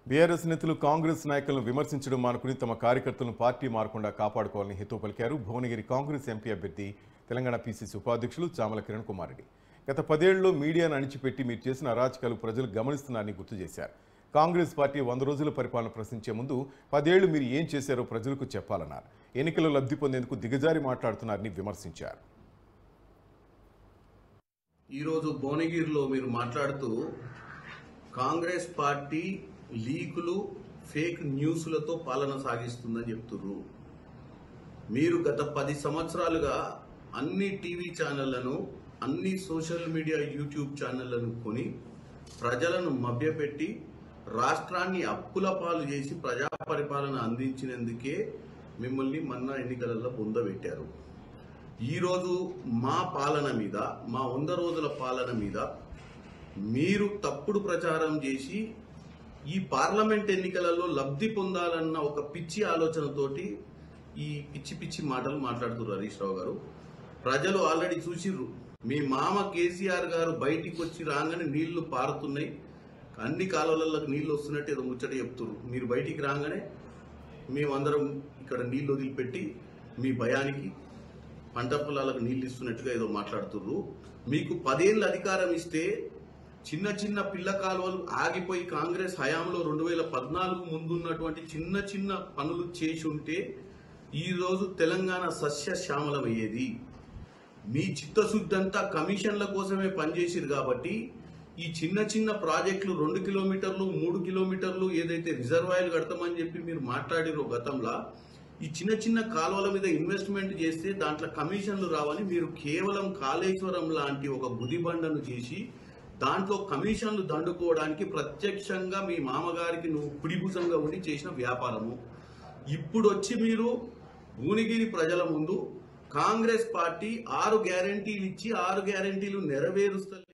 BRS నేతలు కాంగ్రెస్ నాయకులను విమర్శించడం మానుకుని తమ కార్యకర్తలను పార్టీ మారకుండా కాపాడుకోవాలని హితవు పలికారు భువనగిరి కాంగ్రెస్ ఎంపీ అభ్యర్థి తెలంగాణ పీసీసీ ఉపాధ్యక్షులు చామల కిరణ్ కుమార్ రెడ్డి. గత 10 ఏళ్లలో మీడియాను అణిచిపెట్టి మీరు చేసిన అరాచకాలు ప్రజలు గమనిస్తున్నారని గుర్తు చేశారు. కాంగ్రెస్ పార్టీ 100 రోజుల పరిపాలన ప్రశ్నించే ముందు 10 ఏళ్లు మీరు ఏం చేశారో ప్రజలకు చెప్పాలన్నారు. ఎన్నికల్లో లబ్ధి పొందేందుకు దిగజారి మాట్లాడుతున్నారని విమర్శించారు. ఈరోజు భువనగిరిలో మీరు మాట్లాడుతూ కాంగ్రెస్ పార్టీ లీకులు ఫేక్ న్యూస్లతో పాలన సాగిస్తుందని చెప్తున్నారు. మీరు గత 10 సంవత్సరాలుగా అన్ని టీవీ ఛానళ్లను, అన్ని సోషల్ మీడియా యూట్యూబ్ ఛానళ్లను కొని ప్రజలను మభ్యపెట్టి రాష్ట్రాన్ని అప్పుల పాలు చేసి ప్రజా పరిపాలన అందించినందుకే మిమ్మల్ని మొన్న ఎన్నికలలో పొందబెట్టారు. ఈరోజు మా పాలన మీద, మా 100 రోజుల పాలన మీద మీరు తప్పుడు ప్రచారం చేసి ఈ పార్లమెంట్ ఎన్నికలలో లబ్ధి పొందాలన్న ఒక పిచ్చి ఆలోచనతోటి ఈ పిచ్చి పిచ్చి మాటలు మాట్లాడుతున్నారు హరీష్ రావు గారు. ప్రజలు ఆల్రెడీ చూసిర్రు. మీ మామ కేసీఆర్ గారు బయటికి వచ్చి రాగానే నీళ్లు పారుతున్నాయి, అన్ని కాలువలకు నీళ్లు వస్తున్నట్టు ఏదో ముచ్చట చెప్తున్నారు. మీరు బయటికి రాగానే మేమందరం ఇక్కడ నీళ్లు వదిలిపెట్టి మీ భయానికి పంట పొలాలకు నీళ్లు ఇస్తున్నట్టుగా ఏదో మాట్లాడుతున్నారు. మీకు 10 ఏళ్ళు అధికారం ఇస్తే చిన్న చిన్న పిల్ల కాలువలు ఆగిపోయి కాంగ్రెస్ హయాంలో 2014 ముందున్నటువంటి చిన్న చిన్న పనులు చేసి ఉంటే ఈరోజు తెలంగాణ సస్యశ్యామలమయ్యేది. మీ చిత్తశుద్ధి అంతా కమిషన్ల కోసమే పనిచేసిరు కాబట్టి ఈ చిన్న చిన్న ప్రాజెక్టులు 2 కిలోమీటర్లు 3 కిలోమీటర్లు ఏదైతే రిజర్వాయర్లు కడతామని చెప్పి మీరు మాట్లాడిరో గతంలో, ఈ చిన్న చిన్న కాలువల మీద ఇన్వెస్ట్మెంట్ చేస్తే దాంట్లో కమిషన్లు రావని మీరు కేవలం కాళేశ్వరం లాంటి ఒక గుదిబండను చేసి దాంట్లో కమిషన్లు దండుకోవడానికి ప్రత్యక్షంగా మీ మామగారికి నువ్వు కుడిభుజంగా ఉండి చేసిన వ్యాపారము. ఇప్పుడు వచ్చి మీరు భువనగిరి ప్రజల ముందు కాంగ్రెస్ పార్టీ 6 గ్యారెంటీలు ఇచ్చి 6 గ్యారెంటీలు నెరవేరుస్తారు.